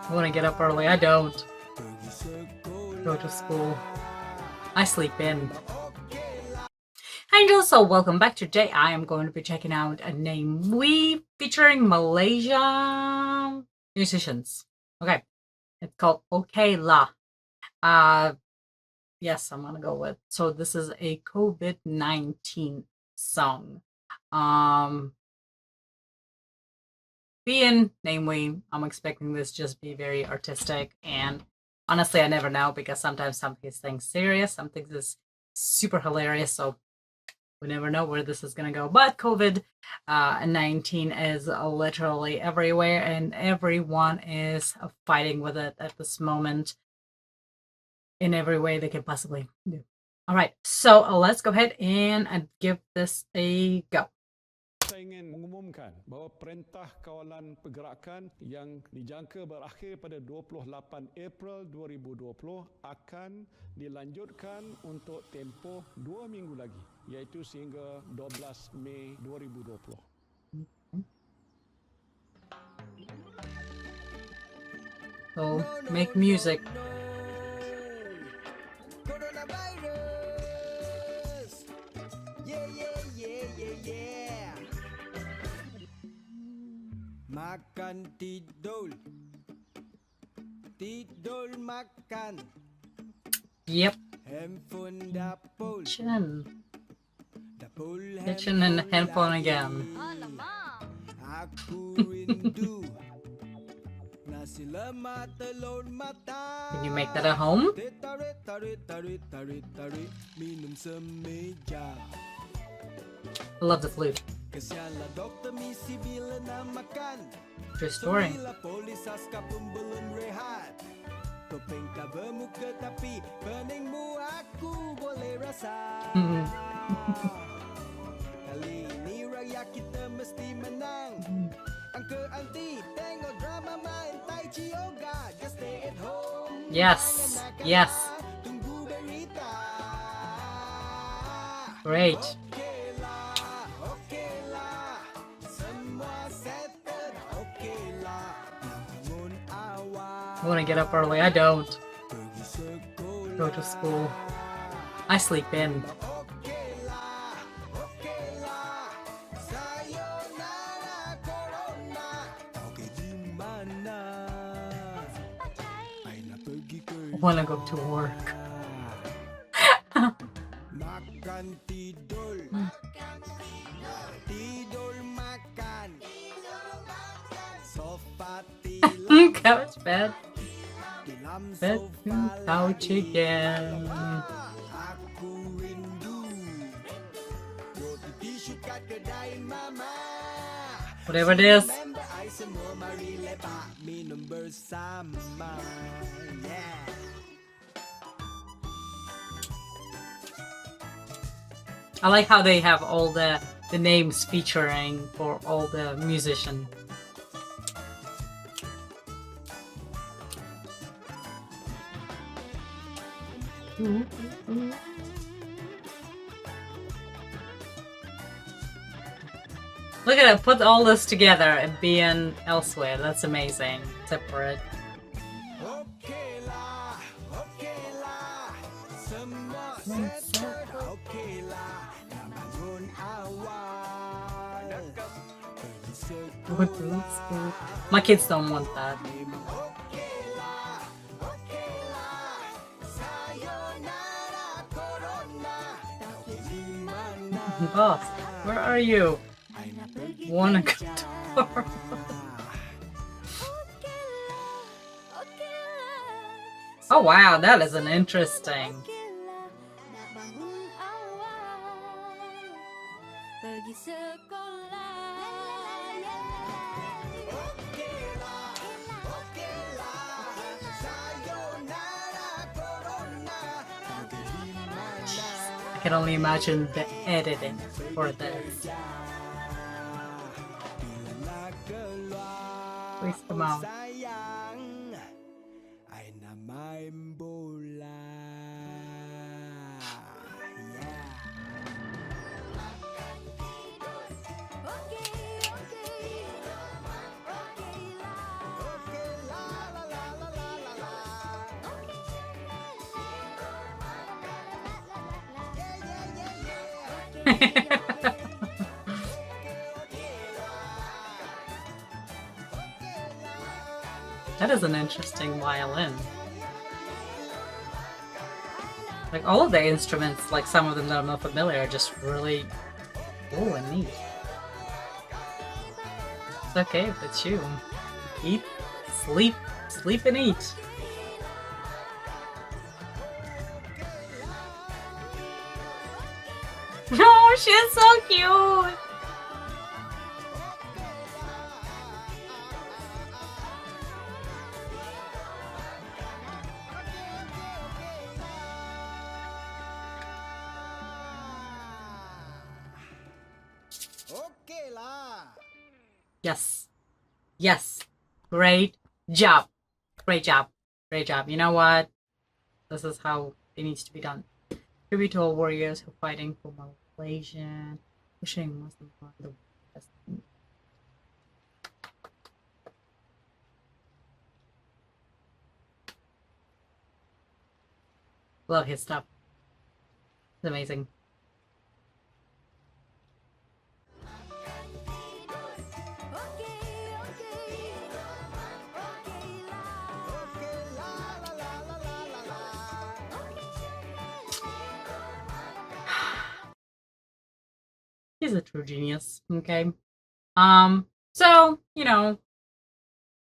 I want to get up early. I don't go to school. I sleep in. And also, welcome back. Today I am going to be checking out a Namewee featuring Malaysia musicians. Okay, it's called Okay La. Yes, I'm gonna go with. So this is a COVID-19 song. Being Namewee, I'm expecting this just be very artistic, and honestly, I never know because sometimes some things serious, some things is super hilarious. So we never know where this is going to go. But COVID-19 is literally everywhere, and everyone is fighting with it at this moment in every way they can possibly do. All right, so let's go ahead and give this a go. Saya ingin mengumumkan bahawa perintah kawalan pergerakan yang dijangka berakhir pada 28 April 2020 akan dilanjutkan untuk tempoh 2 minggu lagi, iaitu sehingga 12 Mei 2020. So make music. Makan tidur, tidur makan. Yep. Handphone dapur, kitchen and handphone again. Aku rindu nasi lemak telur mata. Can you make that at home? Minum semeja. I love the flute. Kesianlah doktor misi bila nak makan. True story. Sembilan polis askar pun belum rehat. Topeng cover muka tapi peningmu aku boleh rasa. Kali ini raya kita mesti menang. Angka anti tengok drama main tai chi yoga. Just stay at home. Yes. Yes. Tunggu berita. Great. I want to get up early. I don't go to school. I sleep in. I want to go to work. Makan tidur, tidur makan, sofa tilam, Couch bed. tilam Bed sofa couch lagi. again. Aku rindu roti tisu kat kedai mama. Whatever it is. Member I semua mari lepak minum bersama. Yeah. I like how they have all the names featuring for all the musicians. Look at it, put all this together and being elsewhere. That's amazing. Separate. Okay lah, semua settled. Okay lah, nak bangun awal. Pergi sekolah. My kids don't want that. Okay lah, sayonara corona. Tapi di mana? Boss, where are you? Wanna go to work? Oh wow, that is an interesting. I can only imagine the editing for this. Please come out. Sayang, ay na main bola. Yeah. Okay la la la. That is an interesting violin. Like all of the instruments, like some of them that I'm not familiar, are just really cool and neat. It's okay if it's you. Eat, sleep and eat. Oh, she's so cute! Okay lah. Yes. Yes. Great job. Great job. Great job. You know what? This is how it needs to be done. Tribute to all warriors who are fighting for Malaysia, pushing Muslim on the West. Love his stuff. It's amazing. He's a true genius. Okay. So, you know,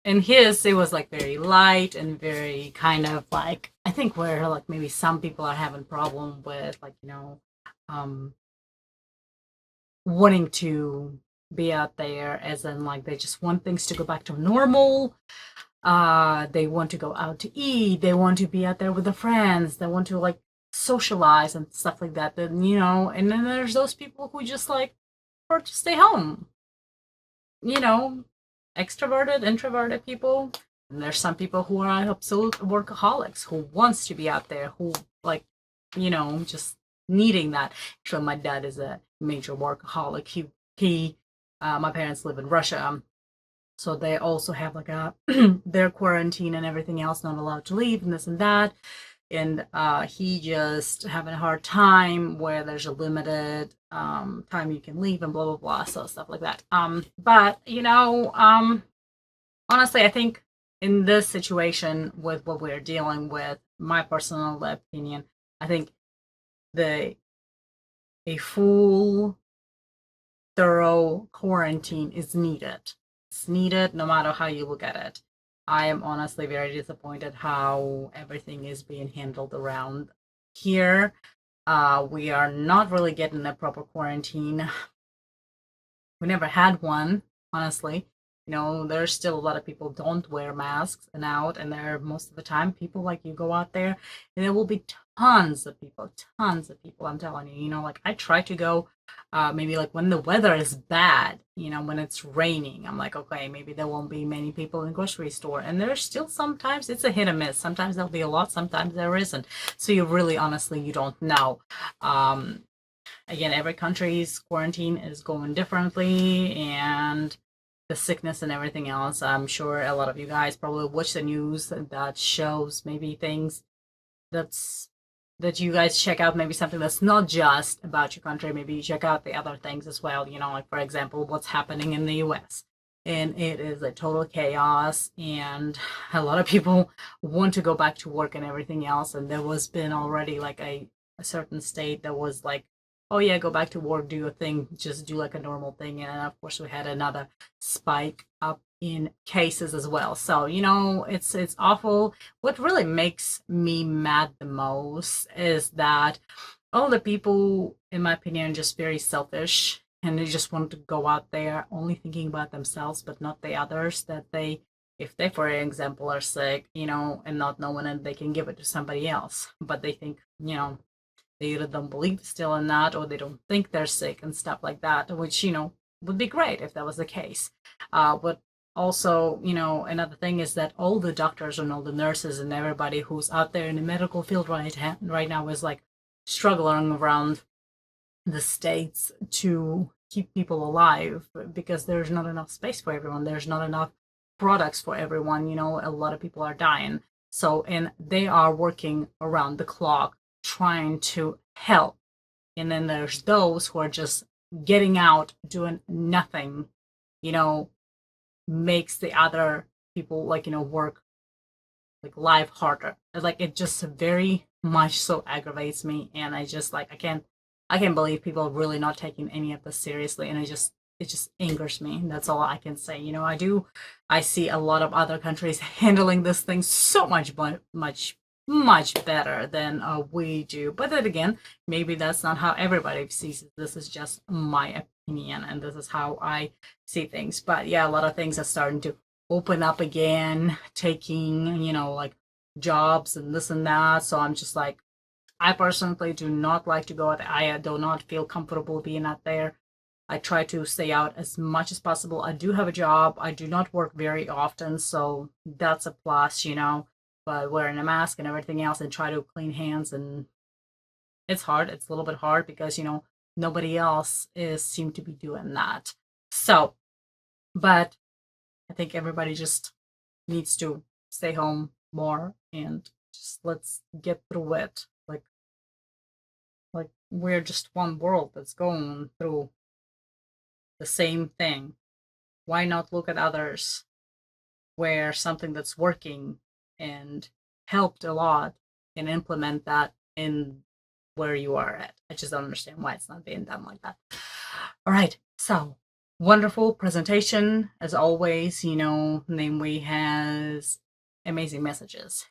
in his it was like very light and very kind of like, I think where like maybe some people are having problem with, like, you know, wanting to be out there, as in like they just want things to go back to normal. They want to go out to eat, they want to be out there with their friends, they want to like socialize and stuff like that. Then, you know, and then there's those people who just like prefer to stay home, you know, extroverted, introverted people. And there's some people who are absolute workaholics, who wants to be out there, who like, you know, just needing that. Actually, my dad is a major workaholic. My parents live in Russia, so they also have like a their quarantine and everything else, not allowed to leave and this and that. And he just having a hard time where there's a limited time you can leave and blah blah blah, so stuff like that. But you know, honestly, I think in this situation with what we're dealing with, my personal opinion, I think a full, thorough quarantine is needed. It's needed no matter how you look at it. I am honestly very disappointed how everything is being handled around here. We are not really getting a proper quarantine. We never had one, honestly. You know, there's still a lot of people don't wear masks and out, and there most of the time people like you go out there and there will be tons of people, I'm telling you. You know, like I try to go maybe like when the weather is bad, you know, when it's raining, I'm like, okay, maybe there won't be many people in the grocery store. And there's still sometimes it's a hit and miss. Sometimes there'll be a lot, sometimes there isn't. So you really honestly you don't know. Again, every country's quarantine is going differently, and the sickness and everything else. I'm sure a lot of you guys probably watch the news that shows maybe things that you guys check out, maybe something that's not just about your country. Maybe you check out the other things as well, you know, like for example what's happening in the US, and it is a total chaos, and a lot of people want to go back to work and everything else. And there was been already like a certain state that was like, oh yeah, go back to work, do your thing, just do like a normal thing. And of course we had another spike up in cases as well. So, you know, it's awful. What really makes me mad the most is that all the people, in my opinion, are just very selfish, and they just want to go out there only thinking about themselves but not the others. That they, if they for example are sick, you know, and not knowing it, they can give it to somebody else, but they think, you know, they either don't believe still in that, or they don't think they're sick and stuff like that, which, you know, would be great if that was the case. But also, you know, another thing is that all the doctors and all the nurses and everybody who's out there in the medical field right now is like struggling around the states to keep people alive, because there's not enough space for everyone. There's not enough products for everyone. You know, a lot of people are dying. So, and they are working around the clock trying to help. And then there's those who are just getting out, doing nothing, you know, makes the other people like, work like live harder. Like it just very much so aggravates me, and I just like I can't believe people are really not taking any of this seriously, and it just angers me. That's all I can say. I see a lot of other countries handling this thing so much better than we do. But then again, maybe that's not how everybody sees it. This is just my opinion, and this is how I see things. But yeah, a lot of things are starting to open up again, taking, like jobs and this and that. So I'm just like, I personally do not like to go out. I do not feel comfortable being out there. I try to stay out as much as possible. I do have a job. I do not work very often, so that's a plus, but wearing a mask and everything else and try to clean hands, and it's hard. It's a little bit hard because, nobody else seem to be doing that. So, but I think everybody just needs to stay home more and just let's get through it. Like we're just one world that's going through the same thing. Why not look at others where something that's working and helped a lot and implement that in where you are at? I just don't understand why it's not being done like that. All right, so wonderful presentation as always. Namewee has amazing messages.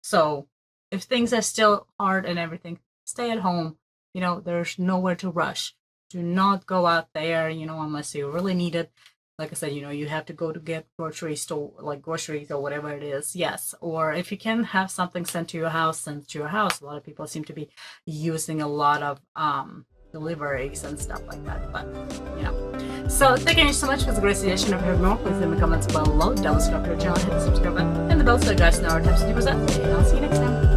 So if things are still hard and everything, stay at home. There's nowhere to rush. Do not go out there, unless you really need it. Like I said, you have to go to get groceries or whatever it is. Yes. Or if you can have something sent to your house, send it to your house. A lot of people seem to be using a lot of deliveries and stuff like that. But, So thank you so much for the great suggestion of hearing more. Please leave in the comments below. Don't subscribe to our channel, hit the subscribe button, and the bell so you guys know our times to do present. And I'll see you next time.